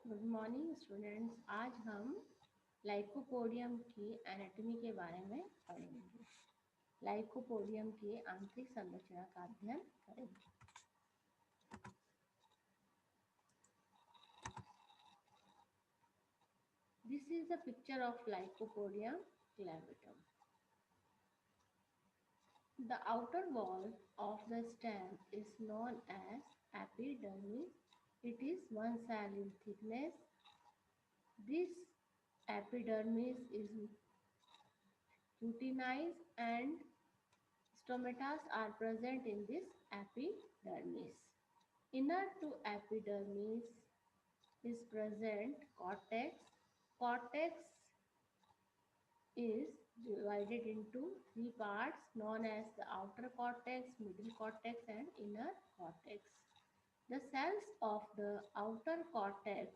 Good morning students. आज हम lycopodium की एनाटॉमी के बारे में पढ़ेंगे। लाइकोपोडियम की आंतरिक संरचना का अध्ययन करेंगे। This is the picture of lycopodium clavitum. The outer wall of the stem is known as epidermis. It is 1 cell in thickness. This epidermis is cutinized and stomata are present in this epidermis. Inner to epidermis is present cortex. Cortex is divided into three parts known as the outer cortex, middle cortex and inner cortex. The cells of the outer cortex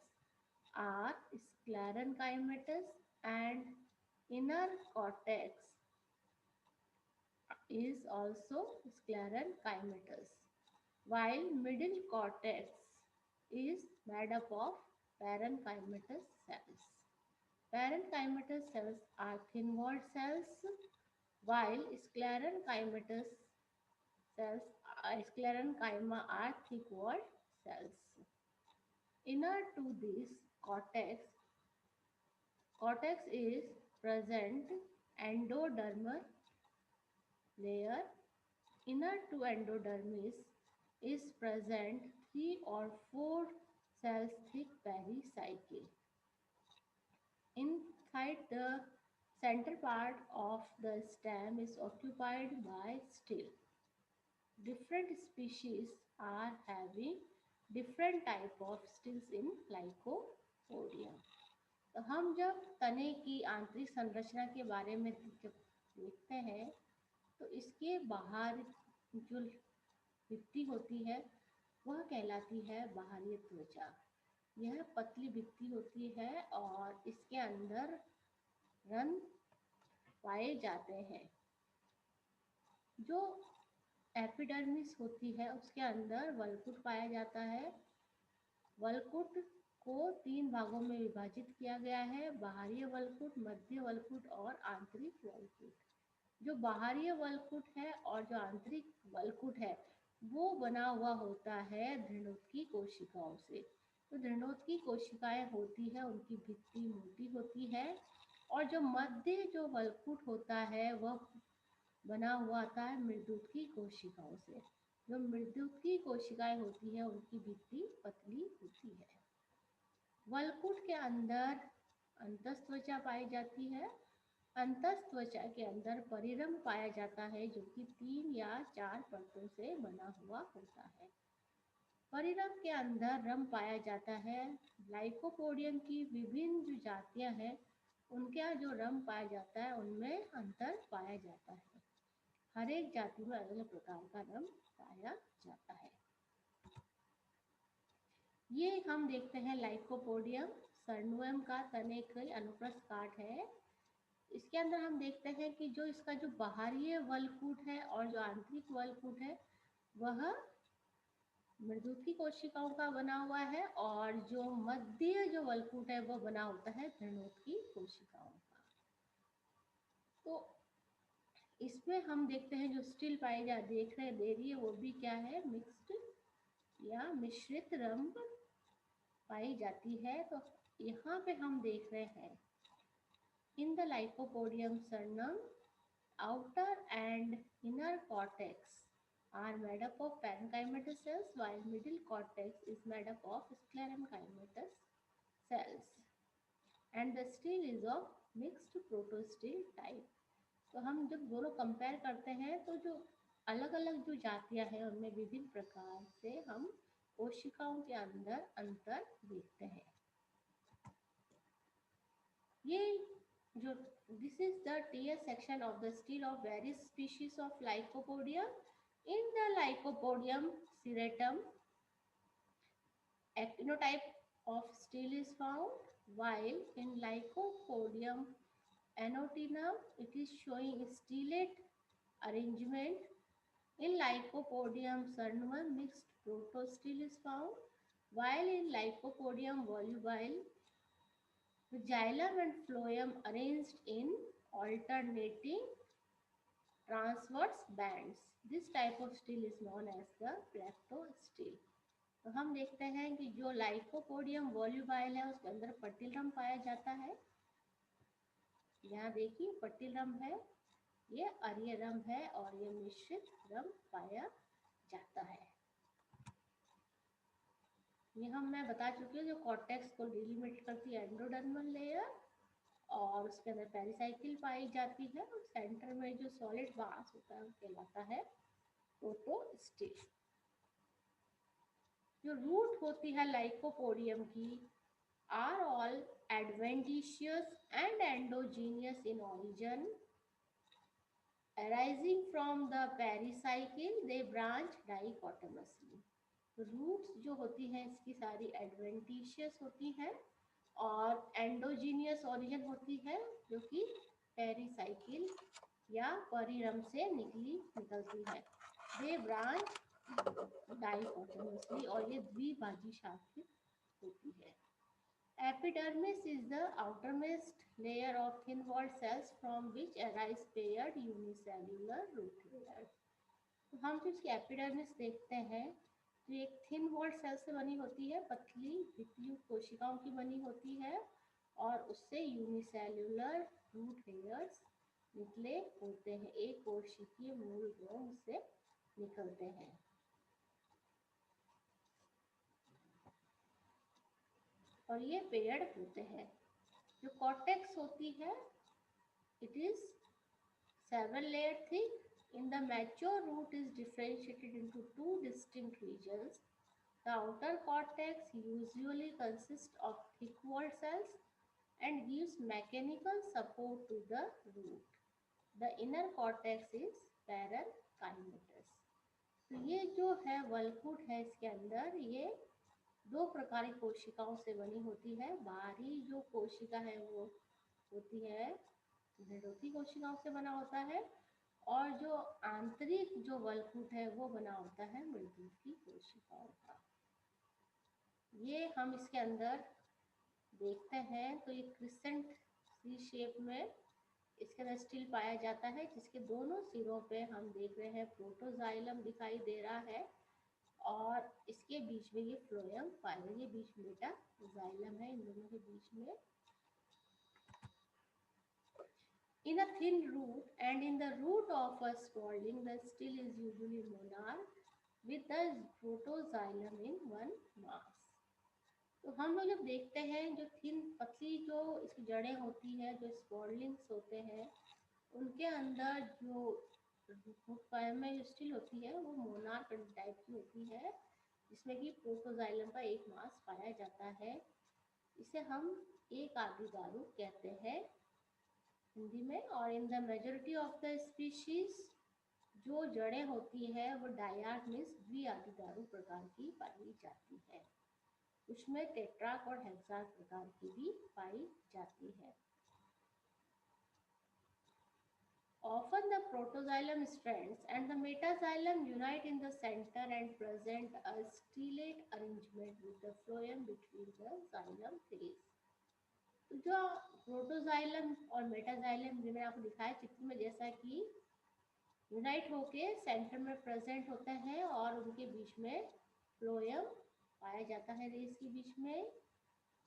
are sclerenchymatous and inner cortex is also sclerenchymatous, while middle cortex is made up of parenchymatous cells. Parenchymatous cells are thin-walled cells, while sclerenchymatous cells, sclerenchyma are thick-walled cells. Inner to this cortex is present endodermal layer. Inner to endodermis is present 3 or 4 cells thick pericycle. Inside the center part of the stem is occupied by still. Different species are having different type of stills in lycopodium. तो हम जब तने की आंतरिक संरचना के बारे में जब देखते हैं तो इसके बाहर जो भित्ति होती है वह कहलाती है बाहरी त्वचा। यह पतली भित्ति होती है और इसके अंदर रंध्र पाए जाते हैं। जो एपिडर्मिस होती है उसके अंदर वल्कुट पाया जाता है। वल्कुट को 3 भागों में विभाजित किया गया है: बाहरी वल्कुट, मध्य वल्कुट और आंतरिक वल्कुट। जो बाहरी वल्कुट है और जो आंतरिक वल्कुट है वो बना हुआ होता है धृणोत्की कोशिकाओं से। तो धृणोत्की कोशिकाएं होती है उनकी भित्ति मोटी होती है और जो मध्य जो वल्कुट होता है वह बना हुआ आता है मृदुत्की कोशिकाओं से। जो मृदुत्की कोशिकाएं होती है उनकी भित्ति पतली होती है। वल्कुट के अंदर अंतस्त्वचा पाई जाती है। अंतस्त्वचा के अंदर परिरंभ पाया जाता है जो कि 3 या 4 परतों से बना हुआ होता है। परिरंभ के अंदर रंभ पाया जाता है। लाइकोपोडियम की विभिन्न जो जातियां हैं उनके यहाँ जो रंभ पाया जाता है उनमें अंतर पाया जाता है। हर एक जाति में अलग अलग प्रकार का रंभ पाया जाता है। ये हम देखते हैं लाइकोपोडियम सर्नुएम का तने कई अनुप्रस्थ काट है। इसके अंदर हम देखते हैं कि जो इसका जो बाहरी वल्कुट है और जो आंतरिक वल्कुट है वह मृदुकी कोशिकाओं का बना हुआ है और जो मध्य जो वल्कुट है वो बना होता है धृणोत्की कोशिकाओं का। तो इसमें हम देखते हैं जो स्टिल पाई जा दे रही है वो भी क्या है, मिक्स्ड या मिश्रित रंभ पाई जाती है। तो यहाँ पे हम देख रहे हैं in the lycopodium sternum, outer and inner cortex are made up of parenchymatous cells while middle cortex is made up of sclerenchymatous cells and the still is of mixed protostill type. तो हम जब दोनों compare करते हैं तो जो अलग अलग जो जातियां हैं उनमें विभिन्न प्रकार से हम कोशिकाओं के अंदर अंतर देखते हैं। ये जो this is the TS section of the still of various species of Lycopodium. In the Lycopodium serratum, actinotype of still is found, while in Lycopodium annotinum it is showing stellate arrangement. In Lycopodium sternum mixed protostill is found. while in Lycopodium volubile, the xylem and phloem arranged in alternating transverse bands. This type of stele is known as the प्लेक्टोस्टील। तो हम देखते हैं कि जो lycopodium वॉल्यूबाइल है उसके अंदर पटिलरम पाया जाता है। यहाँ देखिए पटिलरम है, ये अर्य रम है और ये मिश्रित रम पाया जाता है। ये मैं बता चुकी हूँ, जो कॉर्टेक्स को डिलिमिट करती है एंडोडर्मल लेयर, और उसके अंदर पेरिसाइकिल पाई जाती है, और सेंटर में जो सॉलिड मास होता है वो कहलाता है प्रोटोस्टिल। जो रूट होती है लाइकोपोडियम की are all adventitious and endogenous in origin, arising from the pericycle they branch dichotomously। Roots जो होती हैं इसकी सारी एडवेंटिशियस होती हैं और एंडोजीनियस ओरिजिन होती है, जो कि पेरिसाइकिल या परिरम से निकलती है। दे ब्रांच डाइकोटोमसली, और ये द्विभाजी शाखित होती है। Epidermis is the outermost layer of thin walled cells from which arise paired unicellular root layers। तो हम जो इसकी एपिडर्मिस देखते हैं तो एक थिन वॉल्ड सेल से बनी होती है, पतली द्वितीयक कोशिकाओं की बनी होती है, और उससे यूनिसेल्युलर रूट लेयर्स निकले होते हैं, एक कोशिकीय मूल रोम से निकलते हैं। और ये पेयर्ड होते हैं। जो कॉर्टेक्स होती है, it is 7 layer thick। In the mature root is differentiated into two distinct regions. The outer cortex usually consists of thick-walled cells and gives mechanical support to the root. The inner cortex is parenchymatous। तो ये जो है वल्कुट है, इसके अंदर ये दो प्रकार की कोशिकाओं से बनी होती है। बाहरी जो कोशिका है वो होती है भेड़ोती कोशिकाओं से बना होता है, और जो आंतरिक जो वल्कुट है वो बना होता है मृदु की कोशिकाओं का। ये हम इसके अंदर देखते हैं तो ये क्रिसेंट सी शेप में इसके अंदर स्टिल पाया जाता है, जिसके दोनों सिरों पे हम देख रहे हैं प्रोटोजाइलम दिखाई दे रहा है, और इसके बीच में ये फ्लोएम पाया, ये बीच मेटाजाइलम है, इन दोनों के बीच में। In a thin root and in the root of a spalding, the still is usually monar with the protoxylem in one mass। तो हम लोग जब देखते हैं जो थिन पतली जो इसकी जड़ें होती है, जो स्पॉडलिंग्स होते हैं, उनके अंदर जो में जो स्टिल होती है वो मोनार टाइप की होती है, जिसमें कि प्रोटोजाइलम का एक मास पाया जाता है। इसे हम एक आदिदारू कहते हैं हिंदी में। और in the majority of the species जो जड़ें होती है वो डायाट मीन्स द्विआदिदारू प्रकार की पाई जाती है, उसमें टेट्राक और हेक्साक प्रकार की भी पाई जाती है। Often the protoxylem strands and the metaxylem unite in the center and present a stellate arrangement with the phloem between the xylem phase। तो जो प्रोटोजाइलम और मेटाजाइलम जो मैंने आपको दिखाया चित्र में, जैसा कि यूनाइट होके सेंटर में प्रेजेंट होते हैं और उनके बीच में फ्लोएम पाया जाता है रेस के बीच में।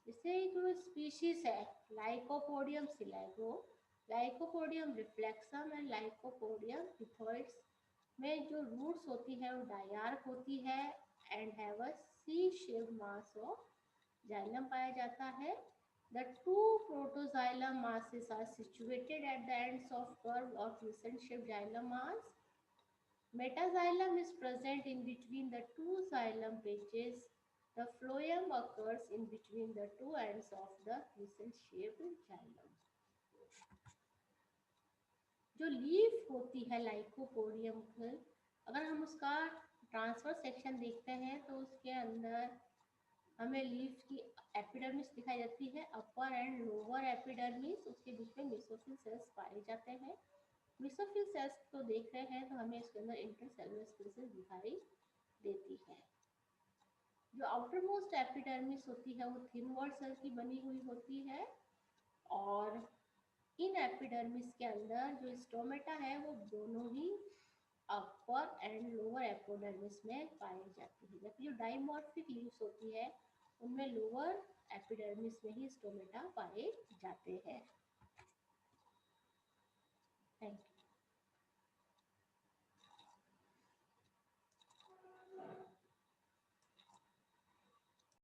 जैसे जो स्पीशीज है Lycopodium selago, Lycopodium reflexum and Lycopodium पिथोइड्स में जो रूट्स होती है वो डायार्क होती है and have a C shaped mass of xylem पाया जाता है। The two protoxylem masses are situated at the ends of curved or crescent shaped xylem mass. Metaxylem is present in between the two xylem patches। The phloem occurs in between the two ends of the crescent shaped xylem। जो leaf होती है Lycopodium की, अगर हम उसका transfer section देखते हैं तो उसके अंदर हमें लीफ की एपिडर्मिस दिखाई जाती है, अपर एंड लोअर एपिडर्मिस, उसके बीच में मेसोफिल सेल्स पाए जाते हैं। मेसोफिल सेल्स को देख रहे हैं तो हमें इसके अंदर इंटरसेलुलर स्पेसेस दिखाई देती है। जो आउटर मोस्ट एपिडर्मिस होती है वो थिन वॉल सेल की बनी हुई होती है, और इन एपिडर्मिस के अंदर जो स्टोमेटा है वो दोनों ही अपर एंड लोअर एपिडर्मिस में पाई जाती है, जबकि जो डाइमॉर्फिक लीव्स होती है उनमें लोअर एपिडर्मिस में ही स्टोमेटा पाए जाते हैं।